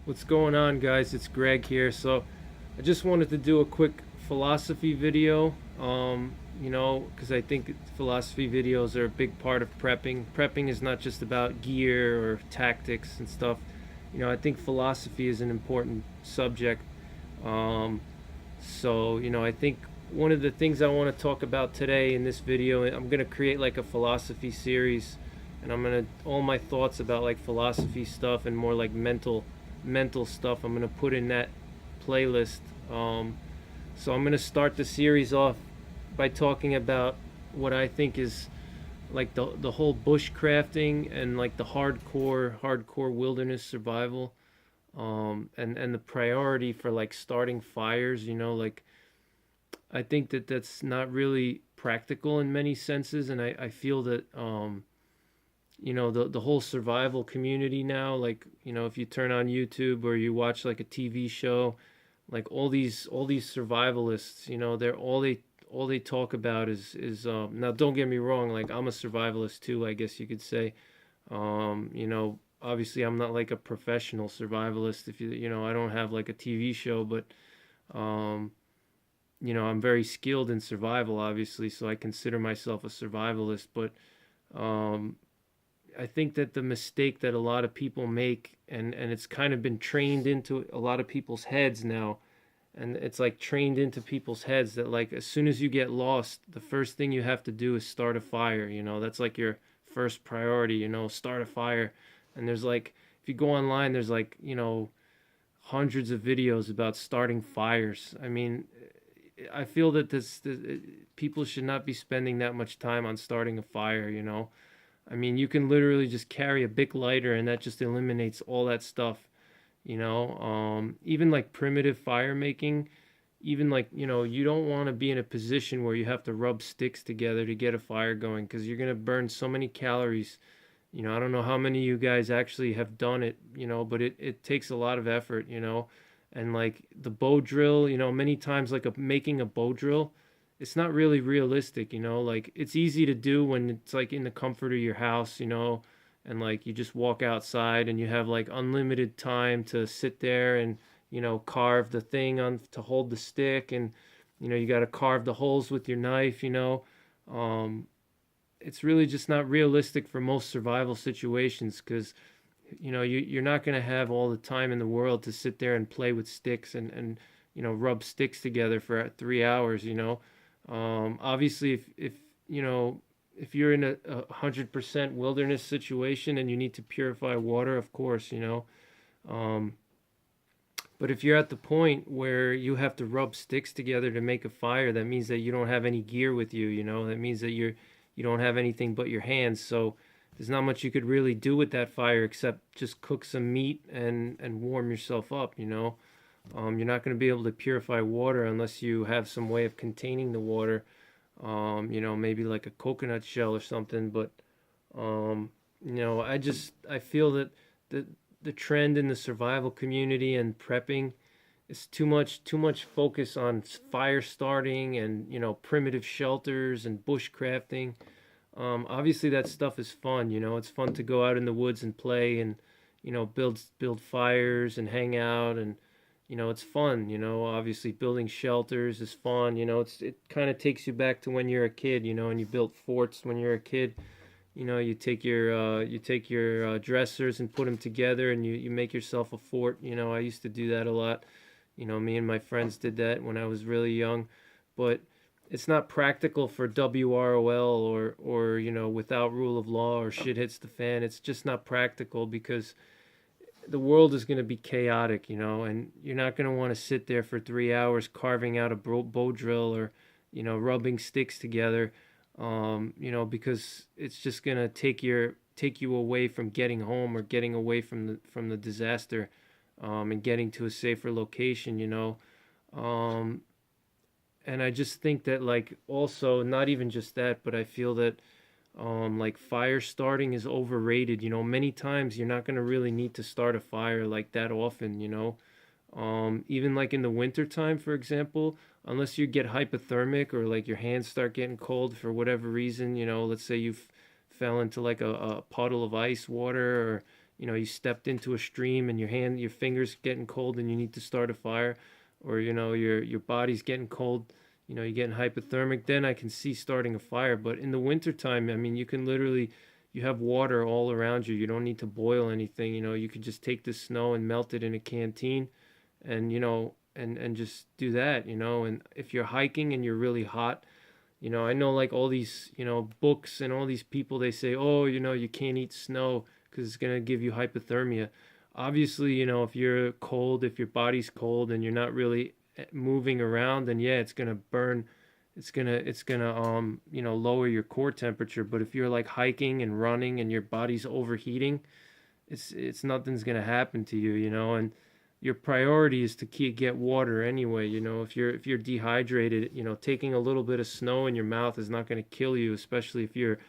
What's going on, guys? It's Greg here. So, I just wanted to do a quick philosophy video. Because I think philosophy videos are a big part of prepping. Prepping is not just about gear or tactics and stuff. I think philosophy is an important subject. Um, I think one of the things I want to talk about today in this video, I'm going to create like a philosophy series, and I'm going to all my thoughts about like philosophy stuff and more like mental stuff. I'm going to put in that playlist. I'm going to start the series off by talking about what I think is like the whole bushcrafting and like the hardcore wilderness survival, and the priority for like starting fires. Like I think that that's not really practical in many senses, and I feel that the whole survival community now, like if you turn on YouTube or you watch like a TV show, like all these survivalists, they're all they talk about is now, don't get me wrong, like I'm a survivalist too, I guess you could say. Obviously I'm not like a professional survivalist. If I don't have like a TV show, but um I'm very skilled in survival, obviously, so I consider myself a survivalist. But um, I think that the mistake that a lot of people make, and it's kind of been trained into a lot of people's heads now, and it's like trained into people's heads that like as soon as you get lost, the first thing you have to do is start a fire. That's like your first priority. Start a fire. And there's like, if you go online, there's like hundreds of videos about starting fires. I mean, I feel that this people should not be spending that much time on starting a fire. I mean, you can literally just carry a big lighter and that just eliminates all that stuff. Even like primitive fire making, even like, you don't want to be in a position where you have to rub sticks together to get a fire going, because you're going to burn so many calories. I don't know how many of you guys actually have done it, but it takes a lot of effort. And like the bow drill, many times like making a bow drill, it's not really realistic. Like it's easy to do when it's like in the comfort of your house, and like you just walk outside and you have like unlimited time to sit there and carve the thing on to hold the stick, and you got to carve the holes with your knife. Um, it's really just not realistic for most survival situations, because you're not going to have all the time in the world to sit there and play with sticks and rub sticks together for 3 hours. Obviously, if you know if you're in a 100% wilderness situation and you need to purify water, of course. um, but if you're at the point where you have to rub sticks together to make a fire, that means that you don't have any gear with you. That means that you don't have anything but your hands. So there's not much you could really do with that fire except just cook some meat and warm yourself up. You're not going to be able to purify water unless you have some way of containing the water. Maybe like a coconut shell or something. But I feel that the the trend in the survival community and prepping is too much focus on fire starting and primitive shelters and bushcrafting. Obviously that stuff is fun. It's fun to go out in the woods and play and build fires and hang out, and it's fun. Obviously building shelters is fun. It kind of takes you back to when you're a kid. And you built forts when you're a kid. You take your dressers and put them together, and you make yourself a fort. I used to do that a lot. Me and my friends did that when I was really young. But it's not practical for WROL or without rule of law or shit hits the fan. It's just not practical because the world is going to be chaotic, and you're not going to want to sit there for 3 hours carving out a bow drill or rubbing sticks together, because it's just going to take you away from getting home or getting away from the disaster, and getting to a safer location. Um, and I just think that, like, also not even just that, but I feel that like fire starting is overrated. Many times you're not going to really need to start a fire like that often. Even like in the winter time, for example, unless you get hypothermic or like your hands start getting cold for whatever reason. Let's say you fell into like a puddle of ice water, or you stepped into a stream and your fingers getting cold and you need to start a fire, or your body's getting cold, you're getting hypothermic, then I can see starting a fire. But in the wintertime, I mean, you can literally, you have water all around you. You don't need to boil anything. You could just take the snow and melt it in a canteen, and and just do that. And if you're hiking and you're really hot, I know, like, all these, books and all these people, they say, oh, you can't eat snow because it's going to give you hypothermia. Obviously, if you're cold, if your body's cold and you're not really moving around, then yeah, it's going to burn. It's going to lower your core temperature. But if you're like hiking and running and your body's overheating, it's nothing's going to happen to you. And your priority is to get water anyway. If you're dehydrated, taking a little bit of snow in your mouth is not going to kill you, especially if you're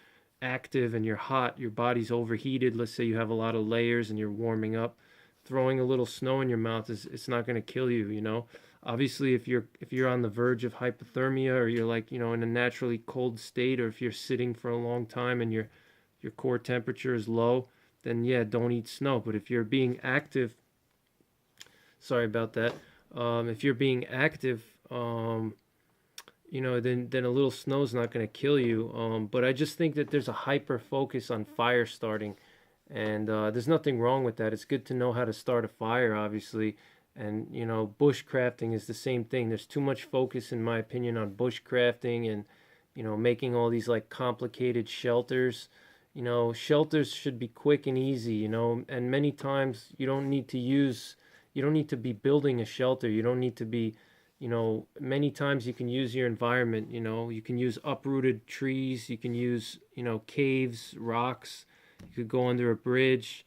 active and you're hot, your body's overheated. Let's say you have a lot of layers and you're warming up. Throwing a little snow in your mouth is, it's not going to kill you. Obviously, if you're on the verge of hypothermia, or you're, like, in a naturally cold state, or if you're sitting for a long time and your core temperature is low, then yeah, don't eat snow. But if you're being active, sorry about that. If you're being active, then a little snow's not going to kill you. But I just think that there's a hyper focus on fire starting, and there's nothing wrong with that. It's good to know how to start a fire, obviously. And bushcrafting is the same thing. There's too much focus, in my opinion, on bushcrafting and making all these, like, complicated shelters. Shelters should be quick and easy. And many times you don't need to be building a shelter. You don't need to be, many times you can use your environment. You can use uprooted trees. You can use, caves, rocks. You could go under a bridge.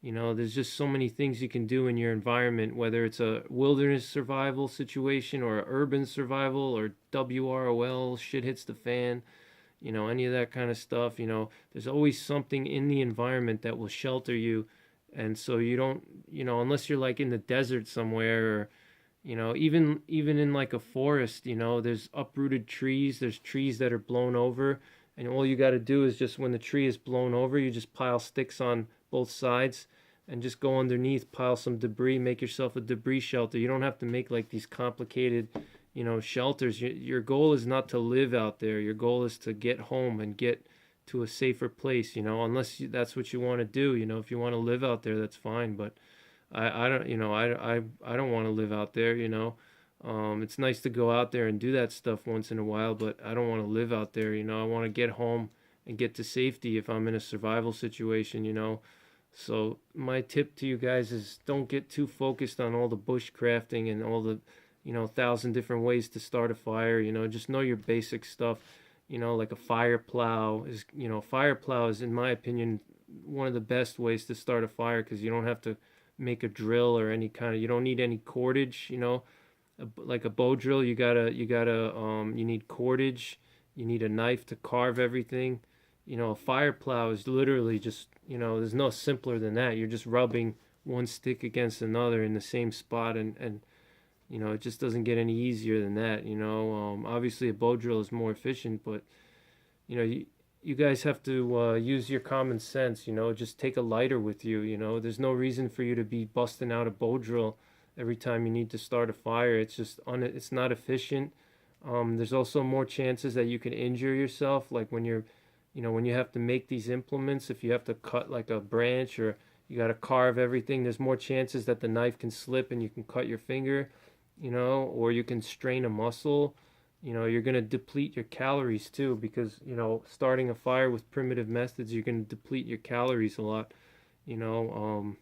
There's just so many things you can do in your environment, whether it's a wilderness survival situation or urban survival or WROL, shit hits the fan, any of that kind of stuff. There's always something in the environment that will shelter you. And so you don't, unless you're, like, in the desert somewhere, or, even in, like, a forest, there's uprooted trees, there's trees that are blown over. And all you got to do is, just when the tree is blown over, you just pile sticks on both sides and just go underneath, pile some debris, make yourself a debris shelter. You don't have to make, like, these complicated, shelters. Your goal is not to live out there. Your goal is to get home and get to a safer place, unless that's what you want to do. If you want to live out there, that's fine. But I don't, I don't want to live out there. It's nice to go out there and do that stuff once in a while, but I don't want to live out there. I want to get home and get to safety if I'm in a survival situation. So my tip to you guys is, don't get too focused on all the bushcrafting and all the, 1,000 different ways to start a fire. Just know your basic stuff. Like a fire plow is, in my opinion, one of the best ways to start a fire, because you don't have to make a drill or you don't need any cordage. Like a bow drill, you need cordage, you need a knife to carve everything. A fire plow is literally just, there's no simpler than that. You're just rubbing one stick against another in the same spot, and it just doesn't get any easier than that. Obviously a bow drill is more efficient, but you guys have to use your common sense. Just take a lighter with you. There's no reason for you to be busting out a bow drill every time you need to start a fire. It's just it's not efficient. There's also more chances that you can injure yourself, like when when you have to make these implements. If you have to cut, like, a branch, or you got to carve everything, there's more chances that the knife can slip and you can cut your finger. Or you can strain a muscle. You're going to deplete your calories too, because, starting a fire with primitive methods, you're going to deplete your calories a lot. So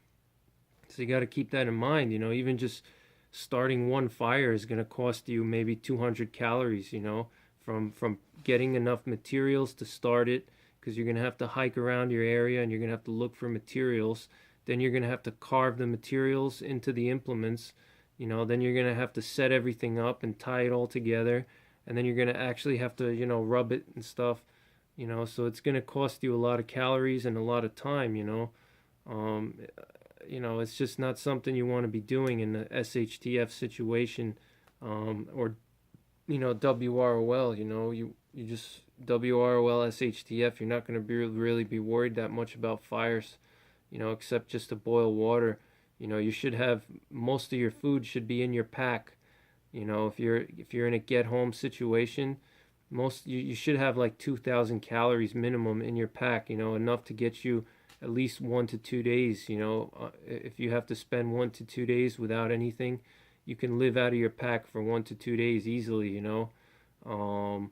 you got to keep that in mind. Even just starting one fire is going to cost you maybe 200 calories, from getting enough materials to start it, because you're going to have to hike around your area and you're going to have to look for materials. Then you're going to have to carve the materials into the implements. Then you're going to have to set everything up and tie it all together. And then you're going to actually have to, rub it and stuff. So it's going to cost you a lot of calories and a lot of time. It's just not something you want to be doing in the SHTF situation, or, WROL. You just WROL, SHTF, you're not going to really be worried that much about fires. except just to boil water. You should have most of your food should be in your pack. If you're in a get home situation, you should have like 2,000 calories minimum in your pack, enough to get you at least 1 to 2 days. If you have to spend 1 to 2 days without anything, you can live out of your pack for 1 to 2 days easily. Um,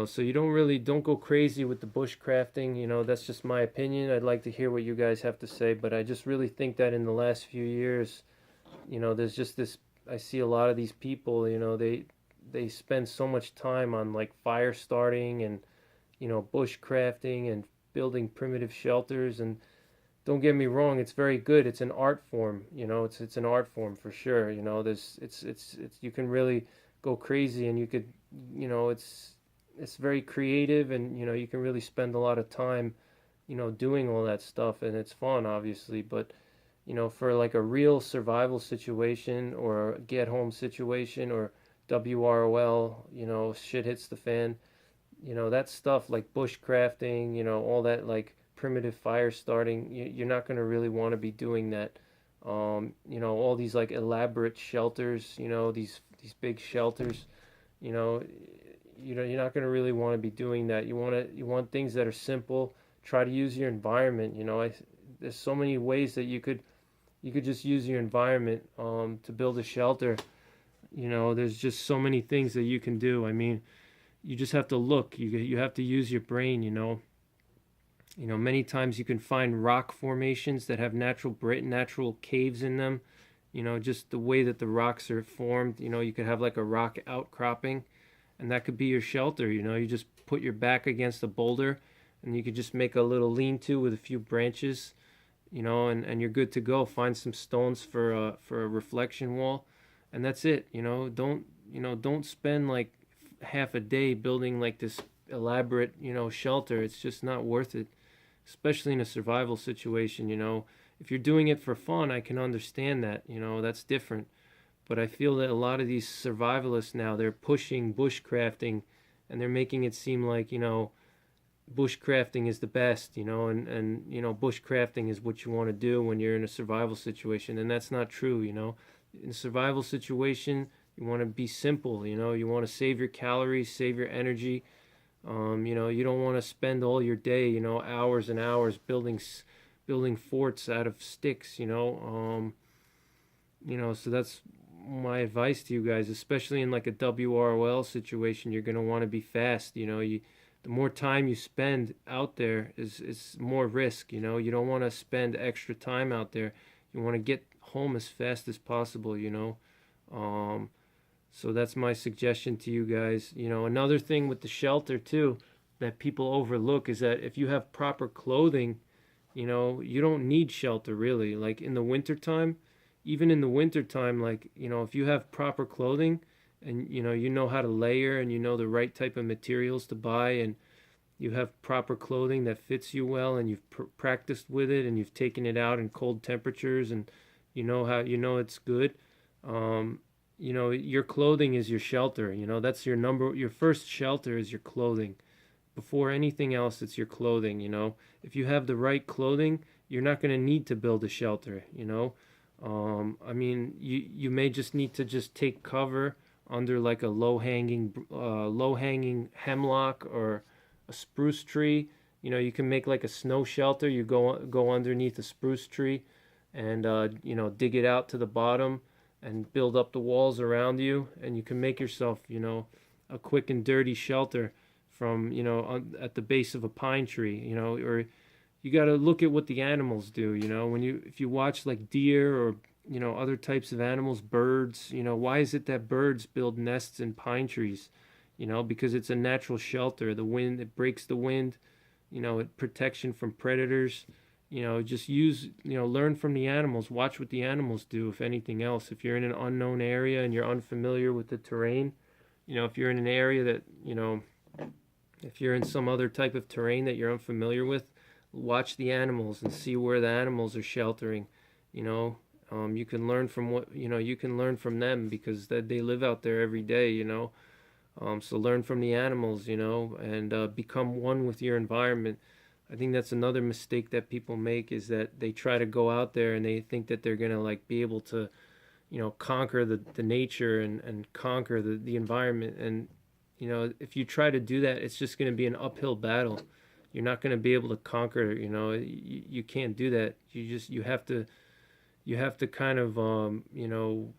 so you don't go crazy with the bushcrafting. That's just my opinion. I'd like to hear what you guys have to say, but I just really think that in the last few years, there's just this. I see a lot of these people. They spend so much time on like fire starting and bushcrafting and building primitive shelters. And don't get me wrong, it's very good. It's an art form. It's an art form for sure. There's it's you can really go crazy, and you could it's very creative, and you can really spend a lot of time doing all that stuff, and it's fun obviously. But for like a real survival situation or a get home situation or WROL, shit hits the fan, that stuff like bushcrafting, all that like primitive fire starting, you're not going to really want to be doing that. All these like elaborate shelters, these big shelters, you know, you're not going to really want to be doing that. You want things that are simple. Try to use your environment. There's so many ways that you could just use your environment to build a shelter. There's just so many things that you can do. I mean, you just have to look. You have to use your brain. Many times you can find rock formations that have natural caves in them. Just the way that the rocks are formed. You could have like a rock outcropping, and that could be your shelter. You just put your back against a boulder, and you could just make a little lean-to with a few branches. And you're good to go. Find some stones for a reflection wall, and that's it. Don't spend like half a day building like this elaborate shelter. It's just not worth it, especially in a survival situation. If you're doing it for fun, I can understand that. That's different. But I feel that a lot of these survivalists now, they're pushing bushcrafting, and they're making it seem like bushcrafting is the best, and bushcrafting is what you want to do when you're in a survival situation, and that's not true. In a survival situation, you want to be simple. You want to save your calories, save your energy. You don't want to spend all your day, hours and hours building forts out of sticks. So that's my advice to you guys, especially in like a WROL situation. You're gonna want to be fast. The more time you spend out there is more risk. You don't want to spend extra time out there. You want to get home as fast as possible. So that's my suggestion to you guys. Another thing with the shelter too that people overlook is that if you have proper clothing, you don't need shelter really. Like in the wintertime, even in the wintertime, like, if you have proper clothing and you know how to layer, and the right type of materials to buy, and you have proper clothing that fits you well, and you've practiced with it, and you've taken it out in cold temperatures, and it's good. Your clothing is your shelter. That's your first shelter is your clothing. Before anything else, it's your clothing. If you have the right clothing, you're not going to need to build a shelter. I mean, you may just need to just take cover under like a low hanging hemlock or a spruce tree. You can make like a snow shelter. You go underneath a spruce tree, and dig it out to the bottom and build up the walls around you, and you can make yourself a quick and dirty shelter from at the base of a pine tree. Or you got to look at what the animals do. If you watch like deer or other types of animals, birds, why is it that birds build nests in pine trees? Because it's a natural shelter. The wind, it breaks the wind, it protection from predators. Just learn from the animals. Watch what the animals do, if anything else. If you're in an unknown area and you're unfamiliar with the terrain, if you're in an area that, if you're in some other type of terrain that you're unfamiliar with, watch the animals and see where the animals are sheltering. You can learn from you can learn from them, because they live out there every day. So learn from the animals, and become one with your environment. I think that's another mistake that people make, is that they try to go out there and they think that they're gonna like be able to, conquer the nature and conquer the environment. And if you try to do that, it's just going to be an uphill battle. You're not going to be able to conquer. You can't do that. You have to kind of you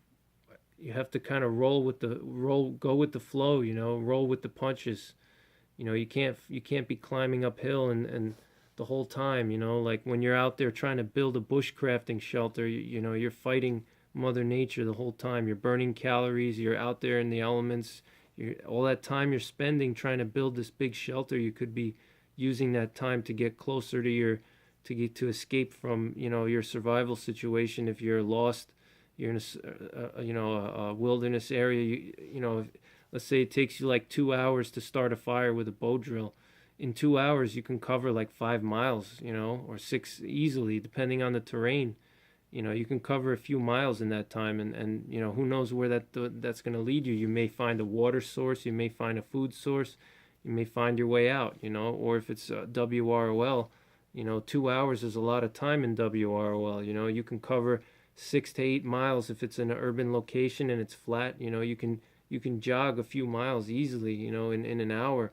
have to kind of go with the flow. Roll with the punches. You can't be climbing uphill and the whole time. Like when you're out there trying to build a bushcrafting shelter, you're fighting Mother Nature the whole time. You're burning calories. You're out there in the elements. All that time you're spending trying to build this big shelter, you could be using that time to get closer to escape from your survival situation. If you're lost, you're in a wilderness area. Let's say it takes you like 2 hours to start a fire with a bow drill. In 2 hours, you can cover like 5 miles, or six easily, depending on the terrain. You can cover a few miles in that time, and who knows where that's going to lead you. You may find a water source, you may find a food source, you may find your way out, or if it's WROL, 2 hours is a lot of time in WROL. You can cover 6 to 8 miles if it's in an urban location and it's flat. You can jog a few miles easily, in an hour.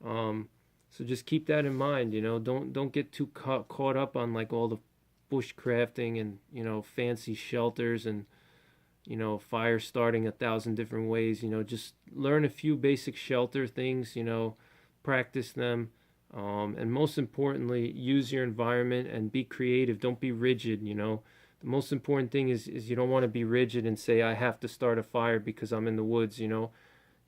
So just keep that in mind. Don't get too caught up on like all the bushcrafting and fancy shelters and fire starting 1,000 different ways. Just learn a few basic shelter things. Practice them, and most importantly, use your environment and be creative. Don't be rigid. The most important thing is you don't want to be rigid and say, I have to start a fire because I'm in the woods. You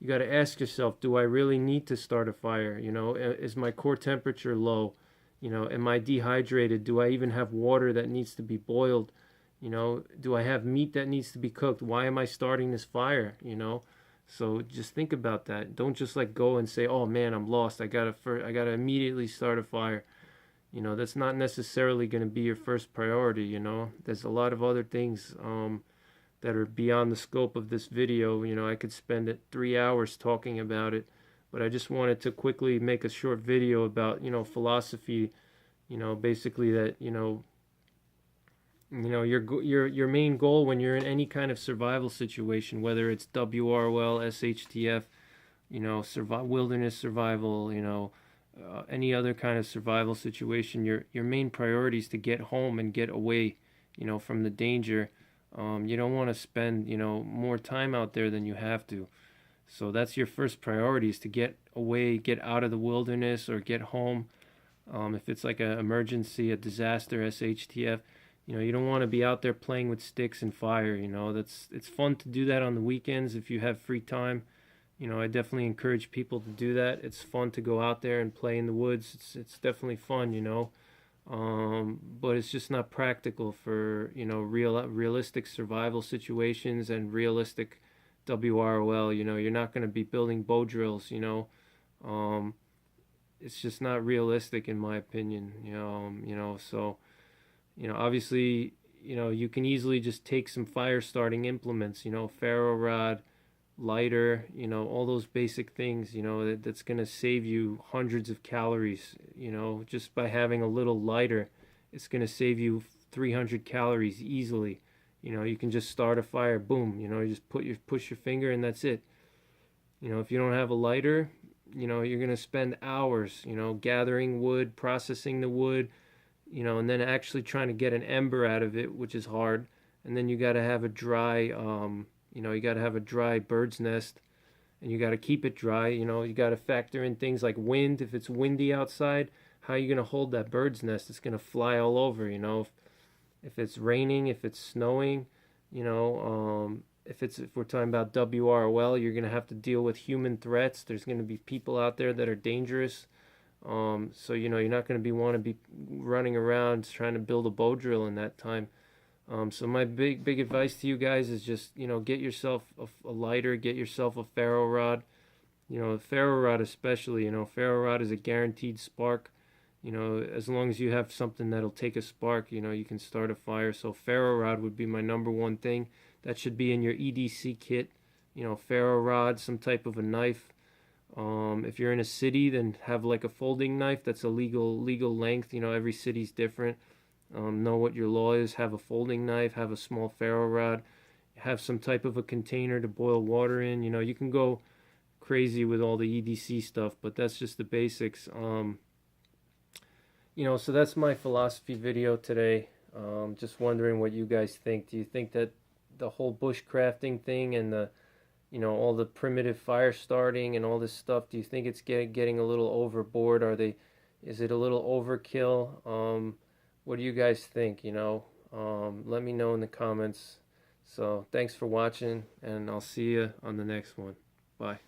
got to ask yourself, do I really need to start a fire? Is my core temperature low? Am I dehydrated? Do I even have water that needs to be boiled? Do I have meat that needs to be cooked? Why am I starting this fire? So just think about that. Don't just like go and say, oh man, I'm lost. I gotta immediately start a fire. That's not necessarily going to be your first priority. There's a lot of other things that are beyond the scope of this video. I could spend 3 hours talking about it, but I just wanted to quickly make a short video about philosophy. Basically that your main goal when you're in any kind of survival situation, whether it's WROL, SHTF, wilderness survival, any other kind of survival situation, your main priority is to get home and get away, from the danger. You don't want to spend, more time out there than you have to. So that's your first priority, is to get away, get out of the wilderness, or get home. If it's like an emergency, a disaster, SHTF, you don't want to be out there playing with sticks and fire. It's fun to do that on the weekends if you have free time. I definitely encourage people to do that. It's fun to go out there and play in the woods. It's definitely fun, but it's just not practical for realistic survival situations and realistic WROL. You're not going to be building bow drills. It's just not realistic in my opinion. So obviously, you can easily just take some fire starting implements. Ferro rod, lighter, all those basic things, that's going to save you hundreds of calories. Just by having a little lighter, it's going to save you 300 calories easily. You can just start a fire, boom, you just push your finger and that's it. If you don't have a lighter, you're going to spend hours, gathering wood, processing the wood, and then actually trying to get an ember out of it, which is hard. And then you got to have a dry, you got to have a dry bird's nest, and you got to keep it dry. You got to factor in things like wind. If it's windy outside, how are you going to hold that bird's nest? It's going to fly all over. If it's raining, if it's snowing, if we're talking about WROL, you're going to have to deal with human threats. There's going to be people out there that are dangerous. So you're not going to want to be running around trying to build a bow drill in that time. So my big advice to you guys is just, get yourself a lighter, get yourself a ferro rod. A ferro rod especially, ferro rod is a guaranteed spark. As long as you have something that'll take a spark, you can start a fire. So ferro rod would be my number one thing. That should be in your EDC kit. Ferro rod, some type of a knife. If you're in a city, then have like a folding knife that's a legal length. You know, every city's different. Know what your law is. Have a folding knife. Have a small ferro rod. Have some type of a container to boil water in. You know, you can go crazy with all the EDC stuff, but that's just the basics. You know, so that's my philosophy video today. Just wondering what you guys think. Do you think that the whole bushcrafting thing and the, you know, all the primitive fire starting and all this stuff, do you think it's getting a little overboard? Is it a little overkill? What do you guys think? You know, let me know in the comments. So thanks for watching, and I'll see you on the next one. Bye.